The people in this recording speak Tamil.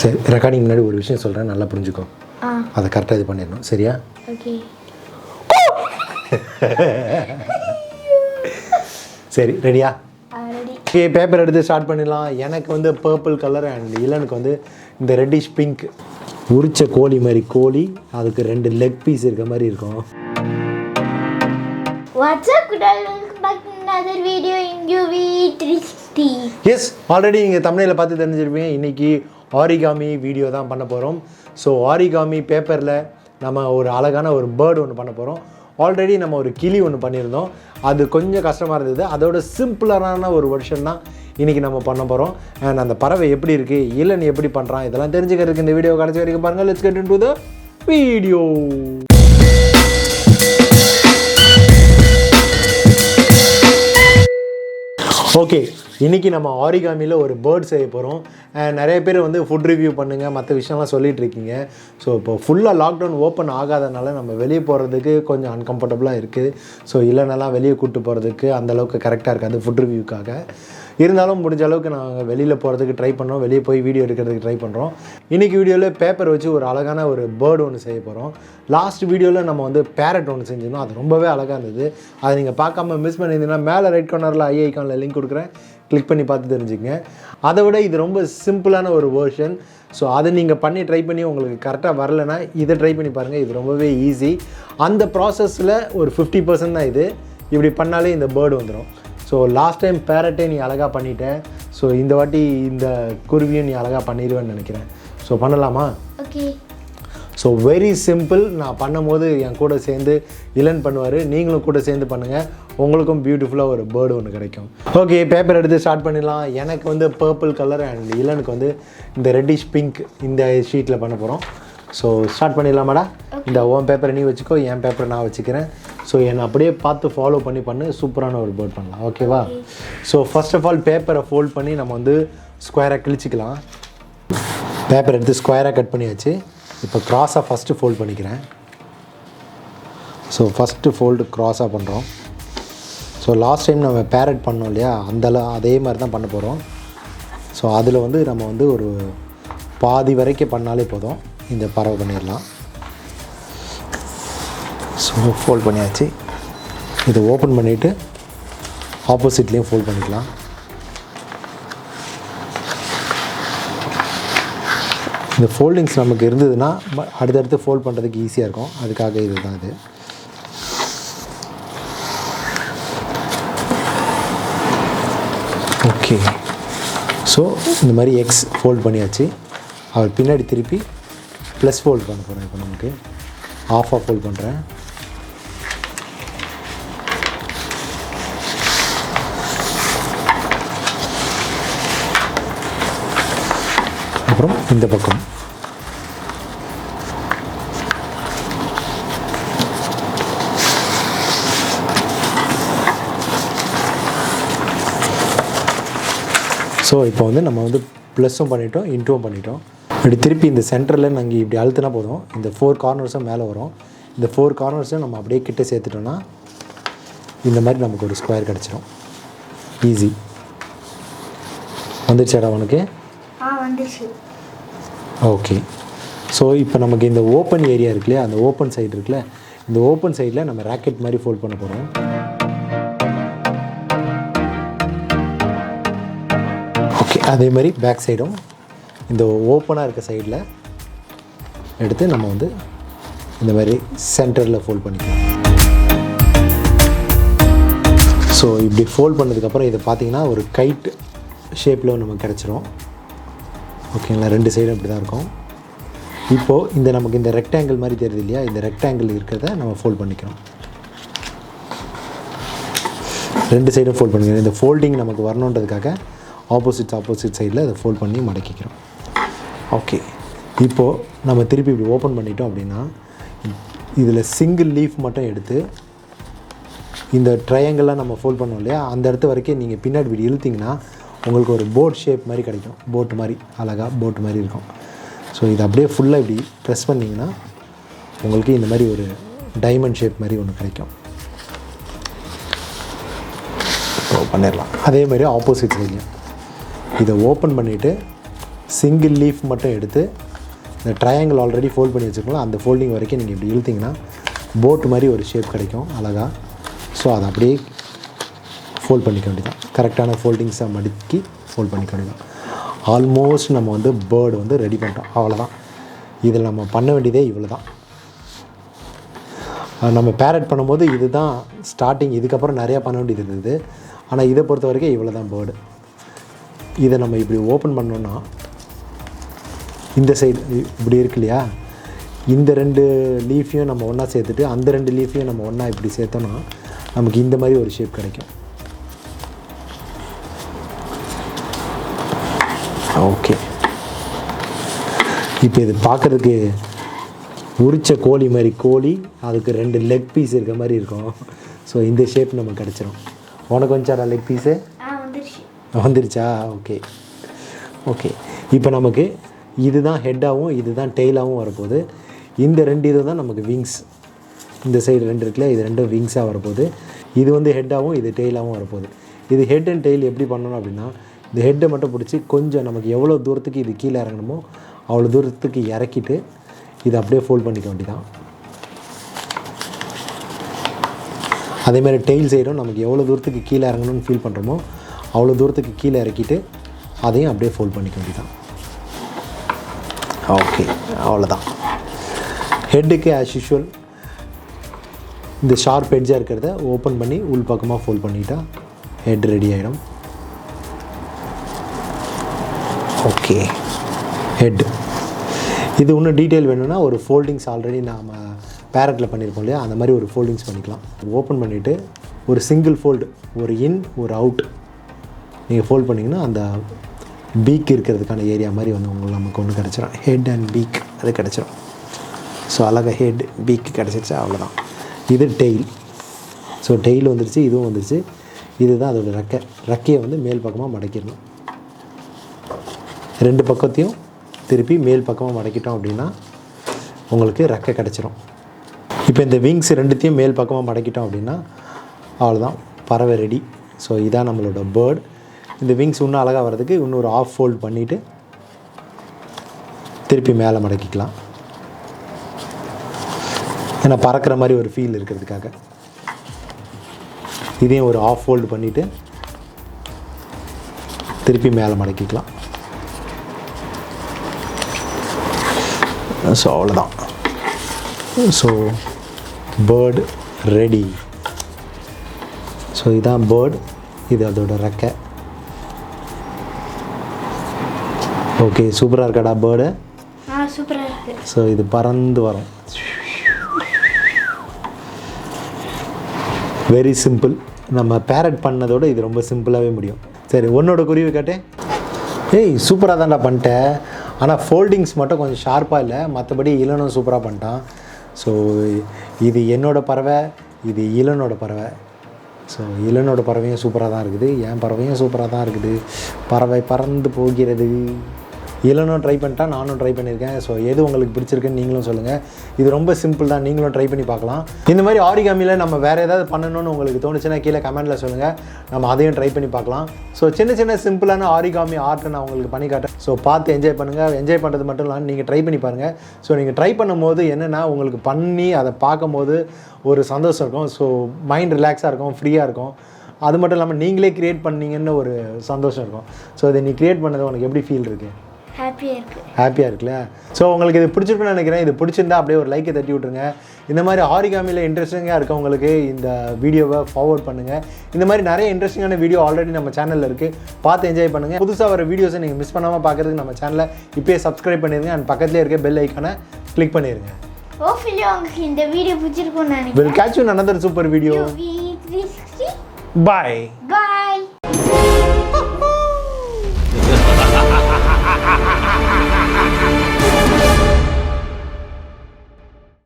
சரி, ரெக்கார்டிங் முன்னாடி ஒரு விஷயம் சொல்கிறேன், நல்லா புரிஞ்சுக்கோ. அதை கரெக்டாக இது பண்ணிடணும், சரியா? ஓகே. சரி, ரெடியா? ரெடி. ஓகே, பேப்பர் எடுத்து ஸ்டார்ட் பண்ணிடலாம். எனக்கு வந்து பர்பிள் கலர் அண்ட் இலனுக்கு வந்து இந்த ரெட்டிஷ் பிங்க். உரிச்ச கோழி மாதிரி கோழி, அதுக்கு 2 லெக் பீஸ் இருக்க மாதிரி இருக்கும். What's up back to another video in UV360. Yes, already நீங்கள் தமிழில் பார்த்து தெரிஞ்சிருப்பீங்க. இன்றைக்கி ஆரிகாமி வீடியோ தான் பண்ண போகிறோம். ஸோ ஆரிகாமி பேப்பரில் நம்ம ஒரு அழகான ஒரு பேர்டு ஒன்று பண்ண போகிறோம். ஆல்ரெடி நம்ம ஒரு கிளி ஒன்று பண்ணியிருந்தோம், அது கொஞ்சம் கஷ்டமாக இருந்தது. அதோட சிம்பிளான ஒரு வெர்ஷன் தான் இன்றைக்கி நம்ம பண்ண போகிறோம். அண்ட் அந்த பறவை எப்படி இருக்குது, இலன் எப்படி பண்ணுறான், இதெல்லாம் தெரிஞ்சுக்கிறதுக்கு இந்த வீடியோ கடைசி வரைக்கும் பாருங்கள். Let's get into the video. Okay, இன்றைக்கி நம்ம ஆரிகாமியில் ஒரு பேர்ட் செய்ய போகிறோம். நிறைய பேர் வந்து ஃபுட் ரிவ்யூ பண்ணுங்கள், மற்ற விஷயம்லாம் சொல்லிகிட்டு இருக்கீங்க. ஸோ இப்போ ஃபுல்லாக லாக்டவுன் ஓப்பன் ஆகாதனால நம்ம வெளியே போகிறதுக்கு கொஞ்சம் அன்கம்ஃபர்டபுளாக இருக்குது. ஸோ இல்லைனாலாம் வெளியே கூப்பிட்டு போகிறதுக்கு அந்தளவுக்கு கரெக்டாக இருக்காது ஃபுட் ரிவ்யூக்காக. இருந்தாலும் முடிஞ்ச அளவுக்கு நாங்கள் வெளியில் போகிறதுக்கு ட்ரை பண்ணுறோம், வெளியே போய் வீடியோ எடுக்கிறதுக்கு ட்ரை பண்ணுறோம். இன்றைக்கி வீடியோவில் பேப்பர் வச்சு ஒரு அழகான ஒரு பேர்டு ஒன்று செய்ய போகிறோம். லாஸ்ட் வீடியோவில் நம்ம வந்து பேரட் ஒன்று செஞ்சிருந்தோம், அது ரொம்பவே அழகாக இருந்தது. அதை நீங்கள் பார்க்காம மிஸ் பண்ணியிருந்தீங்கன்னா மேலே ரைட் கார்னரில் ஐகானில் லிங்க் கொடுக்குறேன், கிளிக் பண்ணி பார்த்து தெரிஞ்சுக்கங்க. அதை விட இது ரொம்ப சிம்பிளான ஒரு வேர்ஷன். ஸோ அதை நீங்கள் பண்ணி ட்ரை பண்ணி உங்களுக்கு கரெக்டாக வரலைன்னா இதை ட்ரை பண்ணி பாருங்கள். இது ரொம்பவே ஈஸி. அந்த ப்ராசஸில் ஒரு 50% தான் இது. இப்படி பண்ணாலே இந்த பேர்டு வந்துடும். ஸோ லாஸ்ட் டைம் பேரட்டே நீ அழகாக பண்ணிட்டேன். ஸோ இந்த வாட்டி இந்த குருவியும் நீ அழகாக பண்ணிடுவேன்னு நினைக்கிறேன். ஸோ பண்ணலாமா? ஓகே. So very simple. நான் பண்ணும் போது என் கூட சேர்ந்து இலன் பண்ணுவார், நீங்களும் கூட சேர்ந்து பண்ணுங்கள், உங்களுக்கும் பியூட்டிஃபுல்லாக ஒரு பேர்டு ஒன்று கிடைக்கும். ஓகே, பேப்பர் எடுத்து ஸ்டார்ட் பண்ணிடலாம். எனக்கு வந்து பர்பிள் கலர் அண்ட் இலனுக்கு வந்து இந்த ரெட்டிஷ் பிங்க் இந்த ஷீட்டில் பண்ண போகிறோம். ஸோ ஸ்டார்ட் பண்ணிடலாமாடா? இந்த உன் பேப்பரை நீ வச்சுக்கோ, என் பேப்பரை நான் வச்சுக்கிறேன். ஸோ என்னை அப்படியே பார்த்து ஃபாலோ பண்ணு, சூப்பரான ஒரு பேர்ட் பண்ணலாம். ஓகேவா? ஸோ ஃபர்ஸ்ட் ஆஃப் ஆல் பேப்பரை ஃபோல்ட் பண்ணி நம்ம வந்து ஸ்கொயராக கிழிச்சிக்கலாம். பேப்பர் எடுத்து ஸ்கொயராக கட் பண்ணியாச்சு. இப்போ க்ராஸாக ஃபஸ்ட்டு ஃபோல்ட் பண்ணிக்கிறேன். ஸோ ஃபஸ்ட்டு ஃபோல்டு க்ராஸாக பண்ணுறோம். ஸோ லாஸ்ட் டைம் நம்ம பேரட் பண்ணோம் இல்லையா, அதே மாதிரி தான் பண்ண போகிறோம். ஸோ அதில் வந்து நம்ம வந்து ஒரு பாதி வரைக்கும் பண்ணாலே போதும், இந்த பறவை பண்ணிடலாம். ஸோ ஃபோல்ட் பண்ணியாச்சு. இதை ஓப்பன் பண்ணிவிட்டு ஆப்போசிட்லேயும் ஃபோல்ட் பண்ணிக்கலாம். இந்த ஃபோல்டிங்ஸ் நமக்கு இருந்ததுன்னா அடுத்தடுத்து ஃபோல்ட் பண்ணுறதுக்கு ஈஸியாக இருக்கும், அதுக்காக இது தான் இது. ஓகே, ஸோ இந்த மாதிரி எக்ஸ் ஃபோல்ட் பண்ணியாச்சு. அவர் பின்னாடி திருப்பி ப்ளஸ் ஃபோல்ட் பண்ண போகிறேன். இப்போ நமக்கு ஆஃபாக ஃபோல்ட் பண்ணுறேன். அப்புறம் இந்த பக்கம் ஸோ இப்போ வந்து நம்ம வந்து ப்ளஸ்ஸும் பண்ணிட்டோம், இன்ட்டும் பண்ணிட்டோம். இப்படி திருப்பி இந்த சென்டரில் நாங்கள் இப்படி அழுத்தினா போதும், இந்த 4 கார்னர்ஸும் மேலே வரும். இந்த 4 கார்னர்ஸும் நம்ம அப்படியே கிட்டே சேர்த்துட்டோன்னா இந்த மாதிரி நமக்கு ஒரு ஸ்கொயர் கிடச்சிரும். ஈஸி. வந்துடுச்சாடா உனக்கு? வந்துச்சு. ஓகே, ஸோ இப்போ நமக்கு இந்த ஓப்பன் ஏரியா இருக்குல்லையா, அந்த ஓப்பன் சைடு இருக்குல்ல, இந்த ஓப்பன் சைடில் நம்ம ராக்கெட் மாதிரி ஃபோல்ட் பண்ண போகிறோம். ஓகே, அதே மாதிரி பேக் சைடும் இந்த ஓப்பனாக இருக்க சைடில் எடுத்து நம்ம வந்து இந்த மாதிரி சென்டரில் ஃபோல்ட் பண்ணிக்கலாம். ஸோ இப்படி ஃபோல்ட் பண்ணதுக்கப்புறம் இதை பார்த்திங்கன்னா ஒரு கைட் ஷேப்பில் நமக்கு கிடச்சிரும். ஓகேங்களா? 2 சைடும் இப்படி தான் இருக்கும். இப்போது இந்த நமக்கு இந்த ரெக்டாங்கிள் மாதிரி தெரியுது இல்லையா, இந்த ரெக்டாங்கிள் இருக்கிறத நம்ம ஃபோல்ட் பண்ணிக்கிறோம். 2 சைடும் ஃபோல்ட் பண்ணிக்கிறோம். இந்த ஃபோல்டிங் நமக்கு வரணுன்றதுக்காக ஆப்போசிட் சைடில் அதை ஃபோல்ட் பண்ணி மடக்கிக்கிறோம். ஓகே, இப்போது நம்ம திருப்பி இப்படி ஓப்பன் பண்ணிட்டோம் அப்படின்னா இதில் சிங்கிள் லீஃப் மட்டும் எடுத்து இந்த ட்ரையாங்கிளாக நம்ம ஃபோல்ட் பண்ணோம் இல்லையா, அந்த இடத்து வரைக்கும் நீங்கள் பின்னாடி இப்படி இழுத்திங்கன்னா உங்களுக்கு ஒரு போட் ஷேப் மாதிரி கிடைக்கும். போட்டு மாதிரி அழகாக போட்டு மாதிரி இருக்கும். ஸோ இது அப்படியே ஃபுல்லாக இப்படி ப்ரெஸ் பண்ணிங்கன்னா உங்களுக்கு இந்த மாதிரி ஒரு டைமண்ட் ஷேப் மாதிரி ஒன்று கிடைக்கும். பண்ணிடலாம். அதே மாதிரி ஆப்போசிட் சைட்லையும் இதை ஓப்பன் பண்ணிவிட்டு சிங்கிள் லீஃப் மட்டும் எடுத்து இந்த ட்ரையாங்கிள் ஆல்ரெடி ஃபோல்ட் பண்ணி வச்சுருக்கலாம் அந்த ஃபோல்டிங் வரைக்கும் நீங்கள் இப்படி இழுத்திங்கன்னா போட் மாதிரி ஒரு ஷேப் கிடைக்கும் அழகாக. ஸோ அதை அப்படியே ஃபோல்ட் பண்ணிக்க வேண்டியதான். கரெக்டான ஃபோல்டிங்ஸை மடிக்கி ஃபோல்ட் பண்ணிக்க வேண்டியதான். ஆல்மோஸ்ட் நம்ம வந்து பேர்டு வந்து ரெடி பண்ணிட்டோம். அவ்வளோதான். இதில் நம்ம பண்ண வேண்டியதே இவ்வளோ தான். நம்ம பேரட் பண்ணும்போது இது தான் ஸ்டார்டிங். இதுக்கப்புறம் நிறையா பண்ண வேண்டியது இருக்குது. ஆனால் இதை பொறுத்த வரைக்கும் இவ்வளோ தான் பேர்டு. இதை நம்ம இப்படி ஓப்பன் பண்ணோன்னா இந்த சைடு இப்படி இருக்கு இல்லையா, இந்த 2 லீஃபையும் நம்ம ஒன்றா சேர்த்துட்டு அந்த 2 லீஃபையும் நம்ம ஒன்றா இப்படி சேர்த்தோன்னா நமக்கு இந்த மாதிரி ஒரு ஷேப் கிடைக்கும். ஓகே, இப்போ இது பார்க்குறதுக்கு உரிச்ச கோழி மாதிரி, கோழி அதுக்கு 2 லெக் பீஸ் இருக்க மாதிரி இருக்கும். ஸோ இந்த ஷேப் நமக்கு கிடச்சிரும். உனக்கு வந்துச்சாடா லெக் பீஸு? வந்துருச்சா? Okay okay. இப்போ நமக்கு இதுதான் ஹெட்டாகவும் இதுதான் டெய்லாகவும் வரப்போகுது. இந்த 2 இது தான் நமக்கு விங்ஸ். இந்த சைடு 2 இருக்குல்ல, இது 2 விங்ஸாக வரப்போகுது. இது வந்து ஹெட்டாகவும் இது டெய்லாகவும் வரப்போகுது. இது ஹெட் அண்ட் டெய்ல் எப்படி பண்ணணும் அப்படின்னா, இந்த ஹெட்டை மட்டும் பிடிச்சி கொஞ்சம் நமக்கு எவ்வளோ தூரத்துக்கு இது கீழே இறங்கணுமோ அவ்வளோ தூரத்துக்கு இறக்கிட்டு இதை அப்படியே ஃபோல்ட் பண்ணிக்க வேண்டியதான். அதேமாதிரி டெய்ல் சைடும் நமக்கு எவ்வளோ தூரத்துக்கு கீழே இறங்கணும்னு ஃபீல் பண்ணுறோமோ அவ்வளோ தூரத்துக்கு கீழே இறக்கிட்டு அதையும் அப்படியே ஃபோல்ட் பண்ணிக்க வேண்டியதான். ஓகே, அவ்வளோதான். ஹெட்டுக்கு ஆஸ் யூஷுவல் இந்த ஷார்ப் எட்ஜாக இருக்கிறத ஓப்பன் பண்ணி உள் பக்கமாக ஃபோல்ட் பண்ணிட்டா ஹெட் ரெடி ஆகிடும். Okay, head. இது இன்னும் டீட்டெயில் வேணும்னா ஒரு ஃபோல்டிங்ஸ் ஆல்ரெடி நாம் பேரட்டில் பண்ணியிருக்கோம் இல்லையா, அந்த மாதிரி ஒரு ஃபோல்டிங்ஸ் பண்ணிக்கலாம். ஓப்பன் பண்ணிவிட்டு ஒரு சிங்கிள் ஃபோல்டு, ஒரு இன் ஒரு அவுட் நீங்கள் ஃபோல்ட் பண்ணிங்கன்னா அந்த பீக் இருக்கிறதுக்கான ஏரியா மாதிரி வந்து உங்களுக்கு நமக்கு ஒன்று கிடச்சிடும். ஹெட் அண்ட் பீக் அது கிடச்சிடும். ஸோ அழகாக ஹெட் பீக் கிடச்சிருச்சு, அவ்வளோதான். இது டெய்ல். ஸோ டெய்ல் வந்துருச்சு, இதுவும் வந்துருச்சு. இதுதான் அதோடய ரெக்கை. ரெக்கையை வந்து மேல் பக்கமாக மடக்கிடணும். 2 பக்கத்தையும் திருப்பி மேல் பக்கமாக மடக்கிட்டோம் அப்படின்னா உங்களுக்கு ரெக்கை கிடச்சிரும். இப்போ இந்த விங்ஸ் 2த்தையும் மேல் பக்கமாக மடக்கிட்டோம் அப்படின்னா அவ்வளோதான், பறவை ரெடி. ஸோ இதான் நம்மளோட பேர்டு. இந்த விங்ஸ் இன்னும் அழகாக வர்றதுக்கு இன்னொரு ஆஃப் ஃபோல்ட் பண்ணிவிட்டு திருப்பி மேலே மடக்கிக்கலாம். ஏன்னா பறக்கிற மாதிரி ஒரு ஃபீல் இருக்கிறதுக்காக. இதையும் ஒரு ஆஃப் ஃபோல்டு பண்ணிவிட்டு திருப்பி மேலே மடக்கிக்கலாம். ஸோ அவ்வளோதான். So bird ready. ஸோ இதான் பேர்டு, இது அதோட ரெக்கை. ஓகே, சூப்பராக இருக்காடா பேர்டு? சூப்பராக இருக்குது. ஸோ இது பறந்து வரும். Very simple. நம்ம பேரட் பண்ணதோடு இது ரொம்ப சிம்பிளாகவே முடியும். சரி, உன்னோட குருவி காட்டே. ஏய், சூப்பராக தான்டா பண்ணிட்டேன். ஆனால் ஃபோல்டிங்ஸ் மட்டும் கொஞ்சம் ஷார்ப்பாக இல்லை, மற்றபடி இளனும் சூப்பராக பண்ணிட்டான். ஸோ இது என்னோடய பறவை, இது இளனோட பறவை. ஸோ இளனோட பறவையும் சூப்பராக தான் இருக்குது, என் பறவையும் சூப்பராக தான் இருக்குது. பறவை பறந்து போகிறது. இளனும் ட்ரை பண்ணிட்டா, நானும் ட்ரை பண்ணியிருக்கேன். ஸோ எது உங்களுக்கு பிடிச்சிருக்குன்னு நீங்களும் சொல்லுங்கள். இது ரொம்ப சிம்பிள் தான், நீங்களும் ட்ரை பண்ணி பார்க்கலாம். இந்த மாதிரி ஆரிகாமியில் நம்ம வேறு ஏதாவது பண்ணணும்னு உங்களுக்கு தோணுச்சுன்னா கீழே கமெண்ட்டில் சொல்லுங்கள், நம்ம அதையும் ட்ரை பண்ணி பார்க்கலாம். ஸோ சின்ன சின்ன சிம்பிளான ஆரிகாமி ஆர்ட்டை நான் உங்களுக்கு பண்ணி காட்டேன். ஸோ பார்த்து என்ஜாய் பண்ணுங்கள். என்ஜாய் பண்ணுறது மட்டும் இல்லாமல் நீங்கள் ட்ரை பண்ணி பாருங்கள். ஸோ நீங்கள் ட்ரை பண்ணும்போது என்னென்னா உங்களுக்கு பண்ணி அதை பார்க்கும்போது ஒரு சந்தோஷம் இருக்கும். ஸோ மைண்ட் ரிலாக்ஸாக இருக்கும், ஃப்ரீயாக இருக்கும். அது மட்டும் இல்லாமல் நீங்களே க்ரியேட் பண்ணீங்கன்னு ஒரு சந்தோஷம் இருக்கும். ஸோ இதை நீ க்ரியேட் பண்ணது உனக்கு எப்படி ஃபீல் இருக்குது? ஹாப்பியாக இருக்குல்ல? ஸோ உங்களுக்கு இது பிடிச்சிருக்குன்னு நினைக்கிறேன். இது பிடிச்சிருந்தா அப்படியே ஒரு லைக்கை தட்டி விட்ருங்க. இந்த மாதிரி ஆரிகாமியில் இன்ட்ரெஸ்டிங்காக இருக்கவங்களுக்கு இந்த வீடியோவை ஃபார்வர்ட் பண்ணுங்கள். இந்த மாதிரி நிறைய இன்ட்ரெஸ்டிங்கான வீடியோ ஆல்ரெடி நம்ம சேனலில் இருக்குது, பார்த்து என்ஜாய் பண்ணுங்கள். புதுசாக வர வீடியோஸை நீங்கள் மிஸ் பண்ணாமல் பார்க்குறதுக்கு நம்ம சேனலை இப்போயே சப்ஸ்கிரைப் பண்ணிடுங்க. அண்ட் பக்கத்துலேயே இருக்க பெல் ஐக்கானை கிளிக் பண்ணிடுங்க. Hopefully உங்களுக்கு இந்த வீடியோ பிடிச்சிருக்கும்னு நினைக்கிறேன். We'll catch you in another super video. UV360. Bye. Bye.